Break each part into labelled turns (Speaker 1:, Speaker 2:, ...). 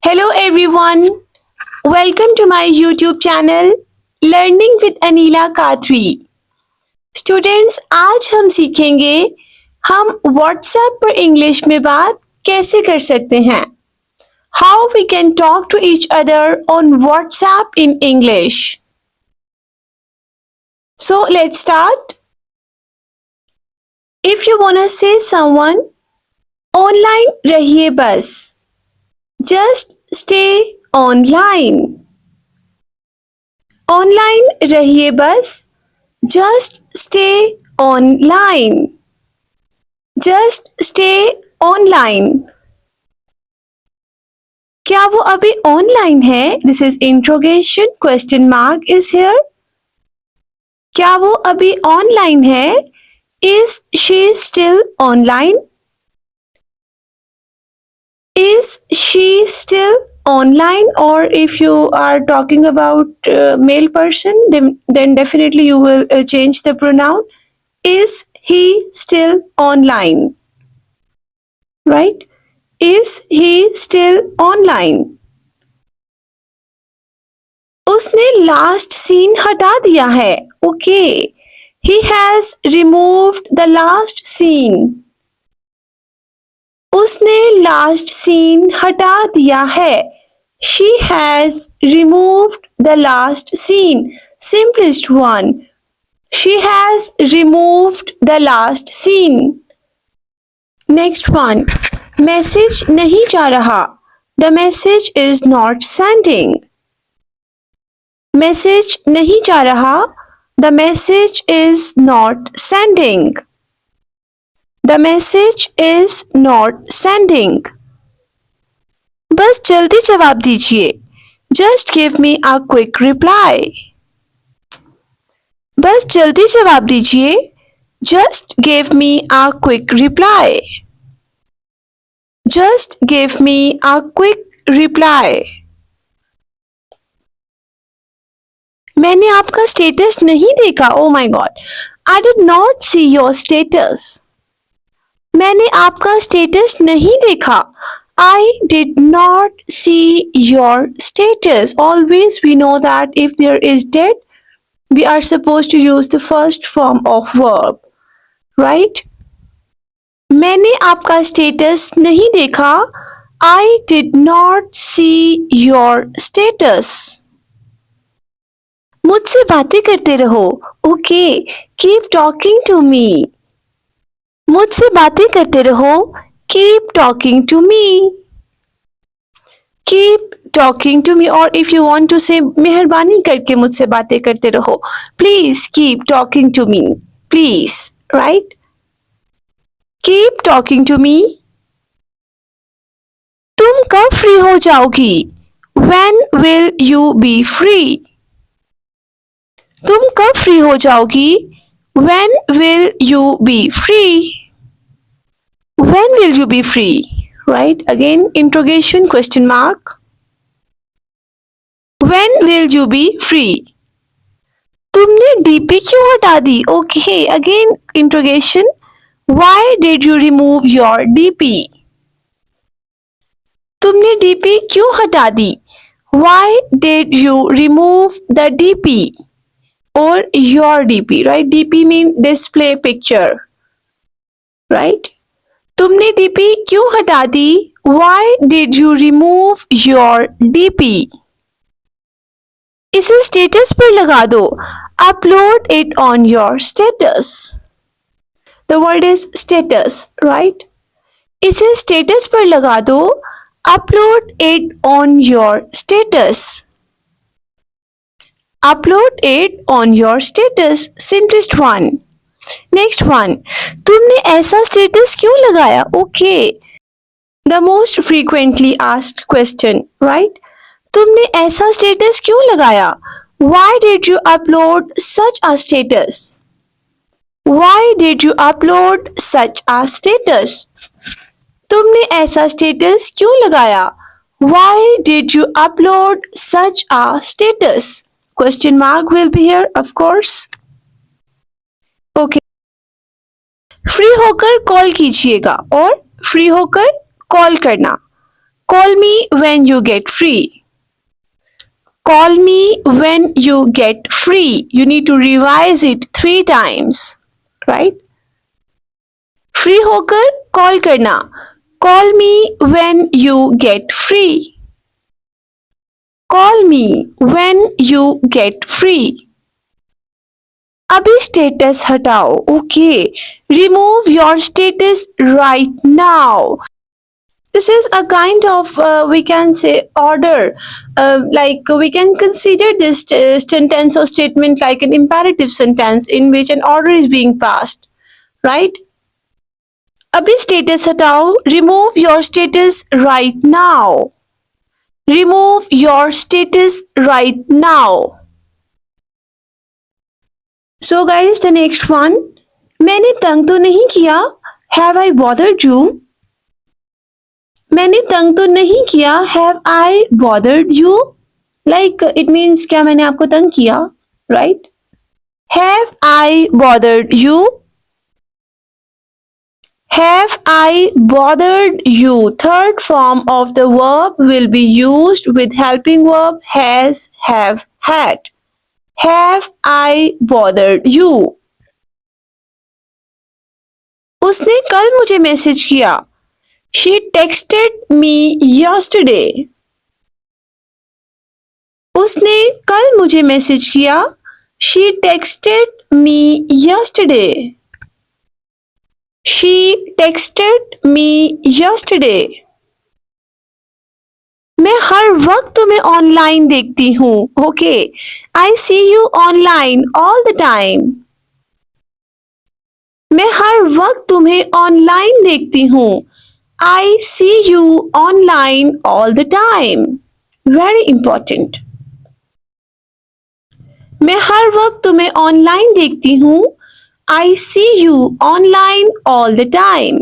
Speaker 1: Hello everyone, welcome to my YouTube channel Learning with Anila Qadri. Students आज हम सीखेंगे हम WhatsApp पर इंग्लिश में बात कैसे कर सकते हैं. How we can talk to each other on WhatsApp in English. So let's start. If you wanna say someone online रहिए बस. Just stay online. Online रहिए बस. Just stay online. Just stay online. क्या वो अभी online है? This is interrogation. Question mark is here. क्या वो अभी online है? Is she still online? Is she still online? Or if you are talking about male person, then definitely you will change the pronoun. Is he still online? Right? Is he still online? उसने last scene हटा दिया है. Okay. He has removed the last scene. उसने last scene हटा दिया है. She has removed the last scene. Simplest one. She has removed the last scene. Next one. Message नहीं जा रहा. The message is not sending. Message नहीं जा रहा. The message is not sending. The message is not sending. बस जल्दी जवाब दीजिए. Just give me a quick reply. बस जल्दी जवाब दीजिए. Just give me a quick reply. Just give me a quick reply. मैंने आपका स्टेटस नहीं देखा. Oh my God. I did not see your status. मैंने आपका स्टेटस नहीं देखा. I did not see your status. Always we know that if there is did, we are supposed to use the first form of verb. Right? मैंने आपका status नहीं देखा. I did not see your status. मुझसे बातें करते रहो. Okay, keep talking to me. मुझसे बातें करते रहो. Keep talking to me. Keep talking to me. Or if you want to say मेहरबानी करके मुझसे बातें करते रहो. Please keep talking to me. Please, right? Keep talking to me. तुम कब फ्री हो जाओगी? When will you be free? तुम कब फ्री हो जाओगी? When will you be free? When will you be free? Right? Again, interrogation question mark. When will you be free? तुमने DP क्यों हटा दी? Okay, again interrogation. Why did you remove your DP? तुमने DP क्यों हटा दी? Why did you remove the DP? Or your DP, right? DP mean display picture. Right? तुमने DP क्यों हटा दी? Why did you remove your DP? इसे status पर लगा दो. Upload it on your status. The word is status, right? इसे status पर लगा दो. Upload it on your status. Upload it on your status. Simplest one. Next one. तुमने ऐसा स्टेटस क्यों लगाया? Okay. The most frequently asked question, right? तुमने ऐसा स्टेटस क्यों लगाया? Why did you upload such a status? Why did you upload such a status? तुमने ऐसा स्टेटस क्यों लगाया? Why did you upload such a status? Question mark will be here, of course. Okay. Free होकर call कीजिएगा और free होकर call करना. Call me when you get free. Call me when you get free. You need to revise it 3 times, right? Free होकर call करना. Call me when you get free. Call me when you get free. अभी status हटाओ. Okay. Remove your status right now. This is a kind of we can say order, like we can consider this sentence or statement like an imperative sentence in which an order is being passed, right? अभी status हटाओ. Remove your status right now. Remove your status right now. So guys, the next one. मैंने तंग तो नहीं किया. Have I bothered you? मैंने तंग तो नहीं किया. Have I bothered you? Like it means क्या मैंने आपको तंग किया, right? Have I bothered you? Have I bothered you? Third form of the verb will be used with helping verb has, have, had. Have I bothered you? उसने कल मुझे message किया. She texted me yesterday. उसने कल मुझे message किया. She texted me yesterday. She texted me yesterday. मैं हर वक्त तुम्हें ऑनलाइन देखती हूँ. Okay. I see you online all the time. मैं हर वक्त तुम्हें ऑनलाइन देखती हूँ. I see you online all the time. Very important. मैं हर वक्त तुम्हें ऑनलाइन देखती हूँ. I see you online all the time.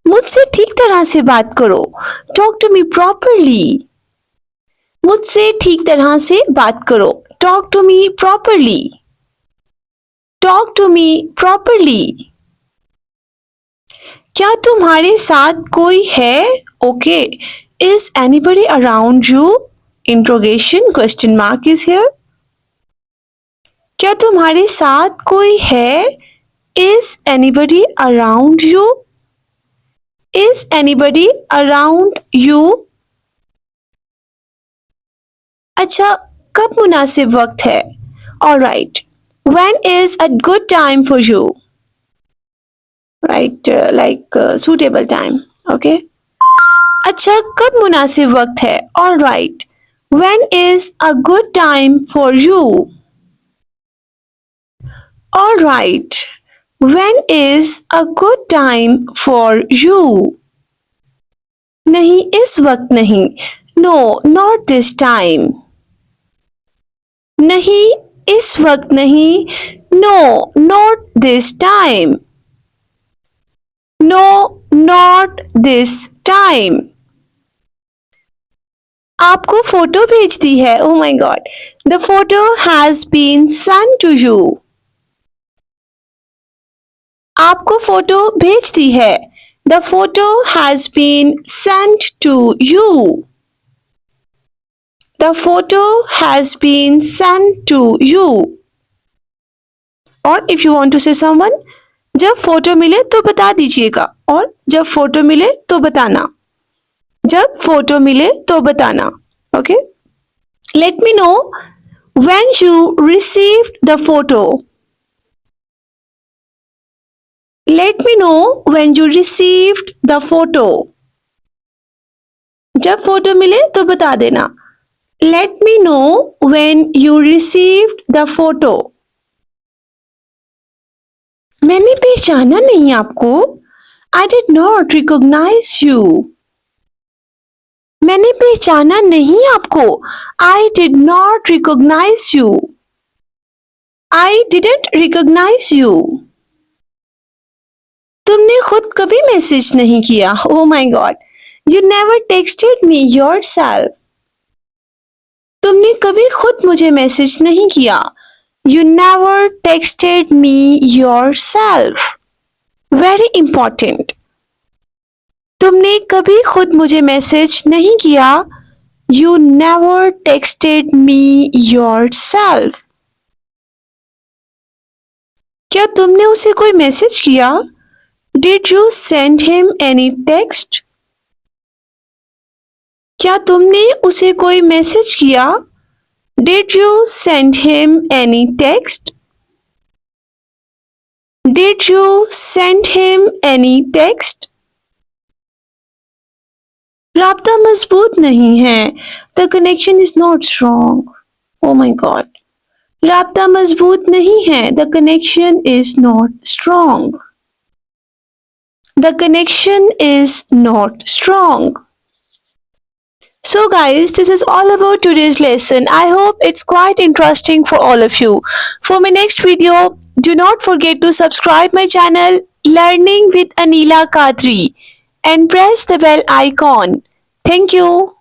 Speaker 1: मुझसे ठीक तरह से बात करो. Talk to me properly. मुझसे ठीक तरह से बात करो. Talk to me properly. Talk to me properly. क्या तुम्हारे साथ कोई है? Okay. Is anybody around you? Interrogation question mark is here. क्या तुम्हारे साथ कोई है? Is anybody around you? Is anybody around you? अच्छा, कब मुनासिब वक्त है? Alright. When is a good time for you? Right, like suitable time. Okay. अच्छा, कब मुनासिब वक्त है? Alright. When is a good time for you? Alright. When is a good time for you? नहीं, इस वक्त नहीं. No, not this time. नहीं, इस वक्त नहीं. No, not this time. No, not this time. आपको फोटो भेज दी है. Oh my God. The photo has been sent to you. आपको फोटो भेज दी है. The photo has been sent to you. The photo has been sent to you. Or if you want to say someone, जब photo मिले तो बता दीजिएगा. और जब फोटो मिले तो बताना. जब फोटो मिले तो बताना. Okay? Let me know when you received the photo. Let me know when you received the photo. जब फोटो मिले तो बता देना. Let me know when you received the photo. मैंने पहचाना नहीं आपको. I did not recognize you. मैंने पहचाना नहीं आपको. I did not recognize you. I didn't recognize you. तुमने खुद कभी मैसेज नहीं किया. Oh my God. You never texted me yourself. तुमने कभी खुद मुझे मैसेज नहीं किया. You never texted me yourself. Very important. तुमने कभी खुद मुझे मैसेज नहीं किया. You never texted me yourself. क्या तुमने उसे कोई मैसेज किया? Did you send him any text? क्या तुमने उसे कोई मैसेज किया? Did you send him any text? Did you send him any text? राब्ता मजबूत नहीं है. The connection is not strong. Oh my God. राब्ता मजबूत नहीं है. The connection is not strong. The connection is not strong. So guys, this is all about today's lesson. I hope it's quite interesting for all of you. For my next video, do not forget to subscribe my channel Learning with Anila Qadri and press the bell icon. Thank you.